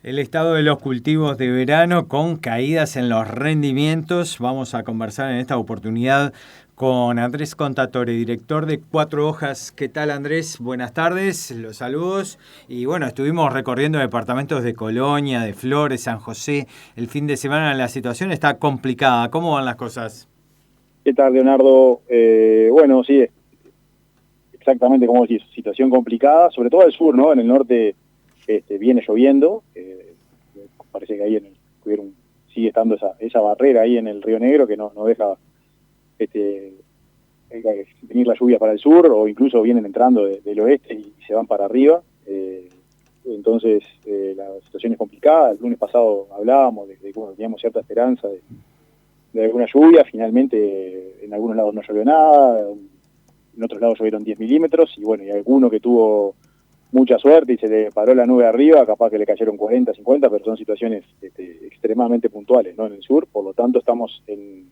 el estado de los cultivos de verano con caídas en los rendimientos. Vamos a conversar en esta oportunidad con Andrés Contatore, director de Cuatro Hojas. ¿Qué tal, Andrés? Buenas tardes, los saludos. Y bueno, estuvimos recorriendo departamentos de Colonia, de Flores, San José. El fin de semana la situación está complicada. ¿Cómo van las cosas? ¿Qué tal, Leonardo? Bueno, sí, exactamente como decís, situación complicada, sobre todo al sur, ¿no? En el norte viene lloviendo, parece que ahí sigue estando esa barrera ahí en el Río Negro que no deja venir la lluvia para el sur, o incluso vienen entrando del oeste y se van para arriba. Entonces la situación es complicada. El lunes pasado hablábamos de que teníamos cierta esperanza de alguna lluvia. Finalmente en algunos lados no llovió nada, en otros lados llovieron 10 milímetros, y bueno, y alguno que tuvo mucha suerte y se le paró la nube arriba, capaz que le cayeron 40, 50, pero son situaciones extremadamente puntuales, ¿no? En el sur. Por lo tanto, estamos en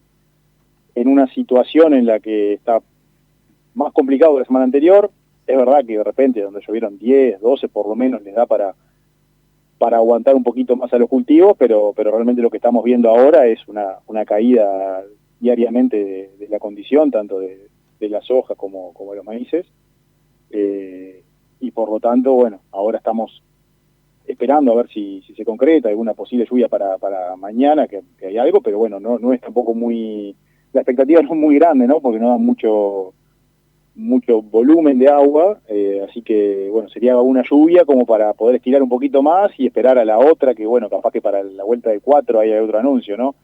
una situación en la que está más complicado que la semana anterior. Es verdad que de repente donde llovieron 10, 12 por lo menos les da para aguantar un poquito más a los cultivos, pero realmente lo que estamos viendo ahora es una caída diariamente de la condición, tanto de la soja como de los maíces, y por lo tanto, bueno, ahora estamos esperando a ver si se concreta alguna posible lluvia para mañana, que hay algo, pero bueno, no es tampoco la expectativa no es muy grande, ¿no? Porque no da mucho volumen de agua, así que bueno, sería una lluvia como para poder estirar un poquito más y esperar a la otra, que bueno, capaz que para la vuelta del 4 hay otro anuncio, ¿no?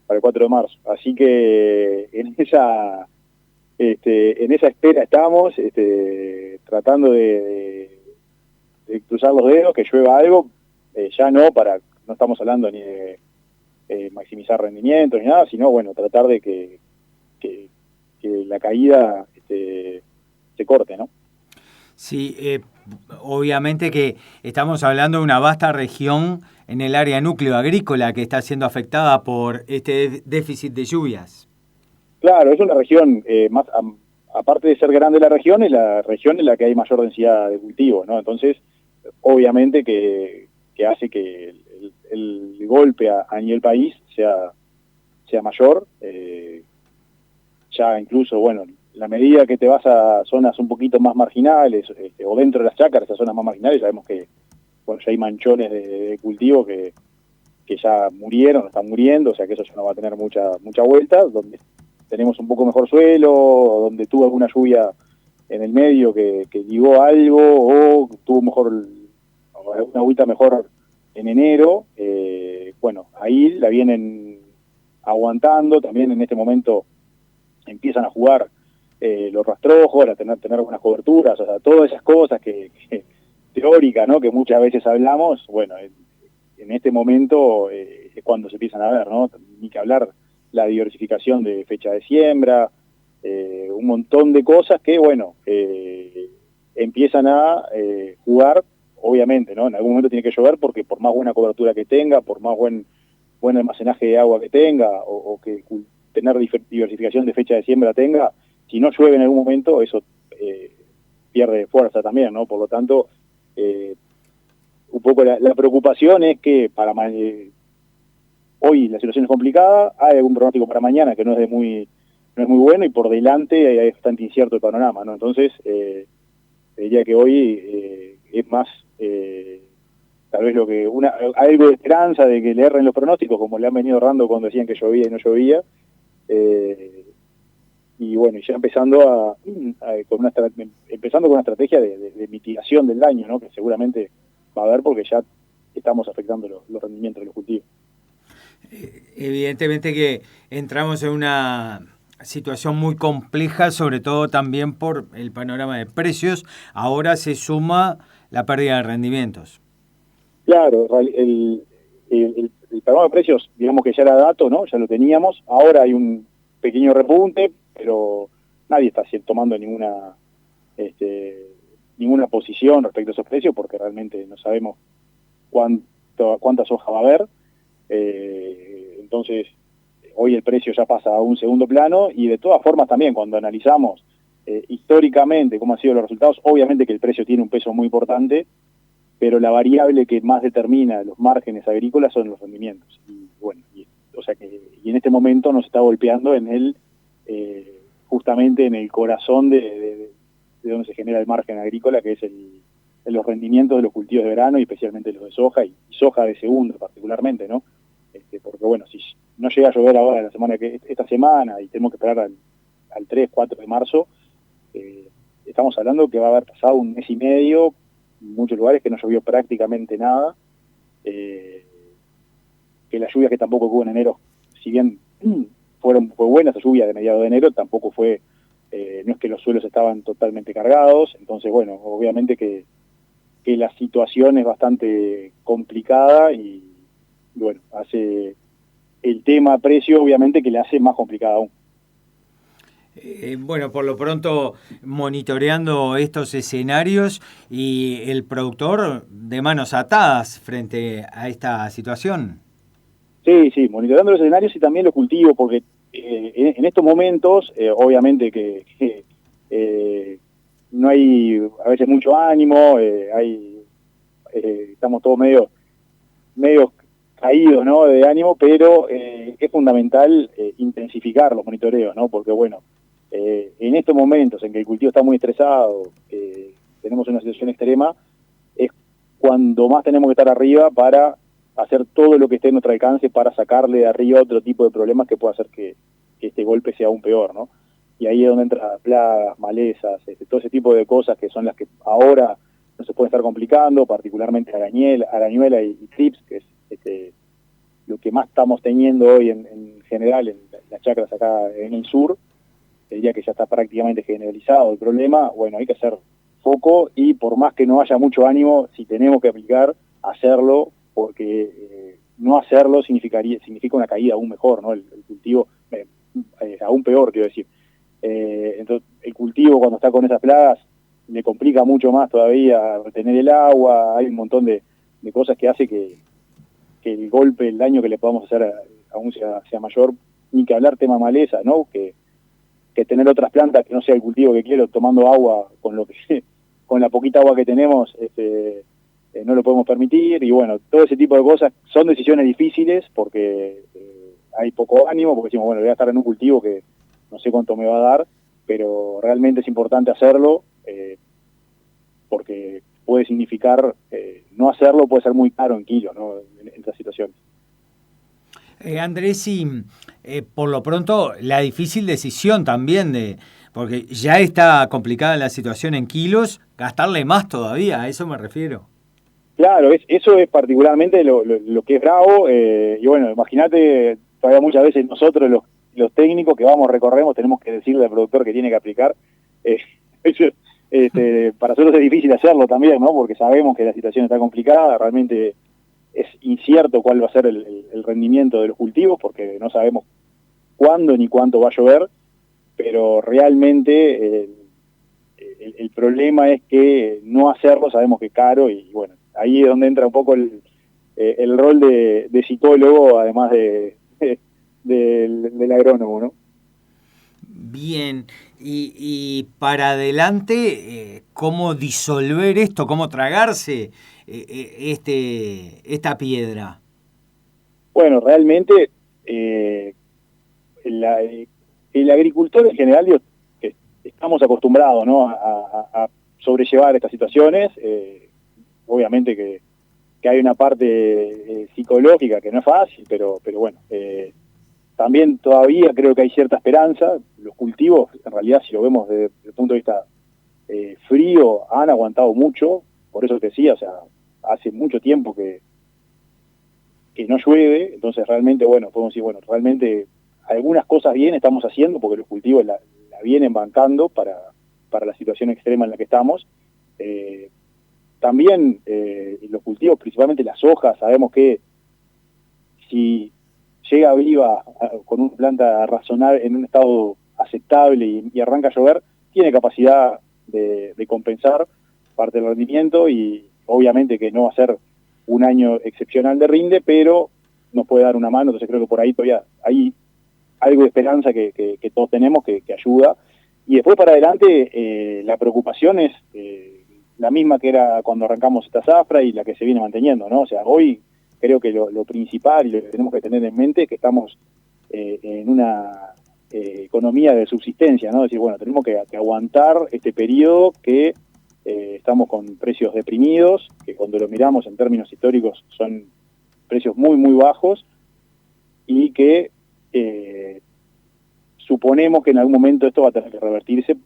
Para el 4 de marzo. Así que en esa espera estamos, tratando de cruzar los dedos, que llueva algo. Ya no estamos hablando ni de maximizar rendimientos ni nada, sino bueno, tratar de que la caída se corte, ¿no? Sí, obviamente que estamos hablando de una vasta región en el área núcleo agrícola que está siendo afectada por este déficit de lluvias. Claro, es una región aparte de ser grande la región, es la región en la que hay mayor densidad de cultivos, ¿no? Entonces, obviamente que hace que el golpe a nivel país sea mayor. Ya incluso, bueno, la medida que te vas a zonas un poquito más marginales, o dentro de las chácaras, esas zonas más marginales, sabemos que bueno, ya hay manchones de cultivo que ya murieron, están muriendo, o sea que eso ya no va a tener mucha vuelta. Donde tenemos un poco mejor suelo, donde tuvo alguna lluvia en el medio que ligó algo, o tuvo una agüita mejor en enero, bueno, ahí la vienen aguantando. También en este momento empiezan a jugar los rastrojos, a tener buenas coberturas, o sea, todas esas cosas que teóricas, ¿no? Que muchas veces hablamos. Bueno, en este momento es cuando se empiezan a ver, ¿no? Ni que hablar la diversificación de fecha de siembra, un montón de cosas que, bueno, empiezan a jugar, obviamente, ¿no? En algún momento tiene que llover, porque por más buena cobertura que tenga, por más buen almacenaje de agua que tenga, o que tener diversificación de fecha de siembra tenga, si no llueve en algún momento, eso pierde fuerza también, ¿no? Por lo tanto, un poco la preocupación es que hoy la situación es complicada, hay algún pronóstico para mañana que no es muy bueno, y por delante es bastante incierto el panorama, ¿no? Entonces, diría que hoy es más tal vez algo de esperanza de que le erren los pronósticos, como le han venido errando cuando decían que llovía y no llovía, y bueno, y ya empezando con una estrategia de mitigación del daño, ¿no? Que seguramente va a haber, porque ya estamos afectando los rendimientos de los cultivos. Evidentemente que entramos en una situación muy compleja, sobre todo también por el panorama de precios. Ahora se suma la pérdida de rendimientos. Claro, el panorama de precios, digamos que ya era dato, ¿no? Ya lo teníamos. Ahora hay un pequeño repunte, pero nadie está tomando ninguna posición respecto a esos precios, porque realmente no sabemos cuánta soja va a haber. Entonces, hoy el precio ya pasa a un segundo plano, y de todas formas también cuando analizamos históricamente cómo han sido los resultados, obviamente que el precio tiene un peso muy importante, pero la variable que más determina los márgenes agrícolas son los rendimientos. Y bueno, o sea y en este momento nos está golpeando en el justamente en el corazón de donde se genera el margen agrícola, que es en los rendimientos de los cultivos de verano y especialmente los de soja y soja de segundo particularmente, ¿no? Porque bueno, si no llega a llover ahora esta semana y tenemos que esperar al 3, 4 de marzo, estamos hablando que va a haber pasado un mes y medio, en muchos lugares que no llovió prácticamente nada, que las lluvias que tampoco hubo en enero, si bien fue buena esa lluvia de mediados de enero, tampoco fue, no es que los suelos estaban totalmente cargados, entonces bueno, obviamente que la situación es bastante complicada y bueno, hace el tema precio obviamente que le hace más complicada aún. Bueno, por lo pronto monitoreando estos escenarios y el productor de manos atadas frente a esta situación. Sí, monitoreando los escenarios y también los cultivos, porque en estos momentos obviamente que no hay a veces mucho ánimo, estamos todos medio caídos, ¿no?, de ánimo, pero es fundamental intensificar los monitoreos, ¿no? Porque bueno, en estos momentos en que el cultivo está muy estresado, tenemos una situación extrema, es cuando más tenemos que estar arriba para hacer todo lo que esté en nuestro alcance para sacarle de arriba otro tipo de problemas que pueda hacer que este golpe sea aún peor, ¿no? Y ahí es donde entran plagas, malezas, todo ese tipo de cosas que son las que ahora no se pueden estar complicando, particularmente arañuela y trips, que es lo que más estamos teniendo hoy en general en las chacras acá en el sur. El día que ya está prácticamente generalizado el problema, bueno, hay que hacer foco y por más que no haya mucho ánimo, si tenemos que aplicar, hacerlo, porque no hacerlo significa una caída aún mejor, ¿no? El cultivo, aún peor, quiero decir. Entonces, el cultivo cuando está con esas plagas le complica mucho más todavía retener el agua, hay un montón de cosas que hace que el golpe, el daño que le podamos hacer aún sea mayor, ni que hablar tema maleza, ¿no? Que tener otras plantas que no sea el cultivo que quiero, tomando agua con la poquita agua que tenemos, no lo podemos permitir, y bueno, todo ese tipo de cosas son decisiones difíciles porque hay poco ánimo, porque decimos, bueno, voy a estar en un cultivo que no sé cuánto me va a dar, pero realmente es importante hacerlo, porque puede significar, no hacerlo puede ser muy caro en kilos, ¿no?, en estas situaciones. Andrés, y por lo pronto la difícil decisión también porque ya está complicada la situación en kilos, gastarle más todavía, a eso me refiero. Claro, eso es particularmente lo que es bravo, y bueno, imagínate, todavía muchas veces nosotros los técnicos que recorremos, tenemos que decirle al productor que tiene que aplicar. Para nosotros es difícil hacerlo también, ¿no?, porque sabemos que la situación está complicada, realmente es incierto cuál va a ser el rendimiento de los cultivos, porque no sabemos cuándo ni cuánto va a llover, pero realmente el problema es que no hacerlo sabemos que es caro, y bueno, ahí es donde entra un poco el rol de psicólogo, además del agrónomo, ¿no? Bien, y para adelante, ¿cómo disolver esto? ¿Cómo tragarse esta piedra? Bueno, realmente el agricultor en general, digo, estamos acostumbrados, ¿no?, a sobrellevar estas situaciones. Obviamente que hay una parte psicológica que no es fácil, pero bueno, también todavía creo que hay cierta esperanza. Los cultivos, en realidad, si lo vemos desde el punto de vista frío, han aguantado mucho, por eso te decía, o sea, hace mucho tiempo que no llueve, entonces realmente, bueno, podemos decir, bueno, realmente algunas cosas bien estamos haciendo, porque los cultivos la vienen bancando para la situación extrema en la que estamos. También los cultivos, principalmente las hojas, sabemos que si llega viva con una planta razonable, en un estado aceptable y arranca a llover, tiene capacidad de compensar parte del rendimiento, y obviamente que no va a ser un año excepcional de rinde, pero nos puede dar una mano. Entonces creo que por ahí todavía hay algo de esperanza que todos tenemos, que ayuda. Y después para adelante la preocupación es la misma que era cuando arrancamos esta zafra y la que se viene manteniendo, ¿no? O sea, hoy creo que lo principal y lo que tenemos que tener en mente es que estamos en una economía de subsistencia, ¿no? Es decir, bueno, tenemos que aguantar este periodo que estamos con precios deprimidos, que cuando lo miramos en términos históricos son precios muy, muy bajos, y que suponemos que en algún momento esto va a tener que revertirse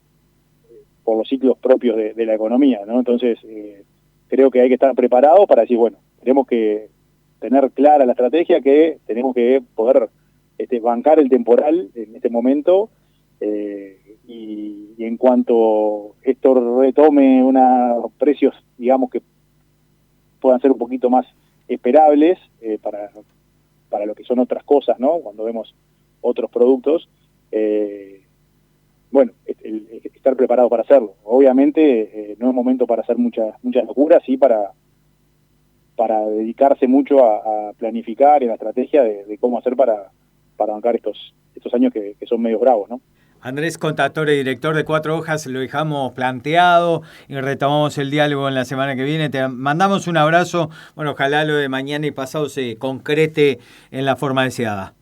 por los ciclos propios de la economía, ¿no? Entonces, creo que hay que estar preparados para decir, bueno, tenemos que tener clara la estrategia, que tenemos que poder bancar el temporal en este momento, y en cuanto esto retome unos precios, digamos, que puedan ser un poquito más esperables para lo que son otras cosas, ¿no? Cuando vemos otros productos, bueno, estar preparado para hacerlo. Obviamente no es momento para hacer muchas locuras, sí para dedicarse mucho a planificar en la estrategia de cómo hacer para bancar estos años que son medio bravos, ¿no? Andrés Contatore, director de Cuatro Hojas, lo dejamos planteado y retomamos el diálogo en la semana que viene. Te mandamos un abrazo. Bueno, ojalá lo de mañana y pasado se concrete en la forma deseada.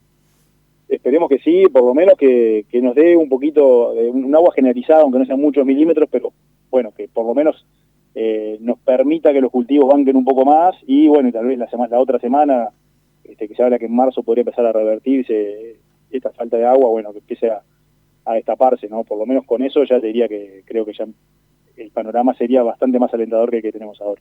Esperemos que sí, por lo menos que nos dé un poquito, un agua generalizada, aunque no sean muchos milímetros, pero bueno, que por lo menos nos permita que los cultivos banquen un poco más, y bueno, y tal vez la otra semana, que se habla que en marzo podría empezar a revertirse esta falta de agua, bueno, que empiece a destaparse, ¿no? Por lo menos con eso ya te diría que creo que ya el panorama sería bastante más alentador que el que tenemos ahora.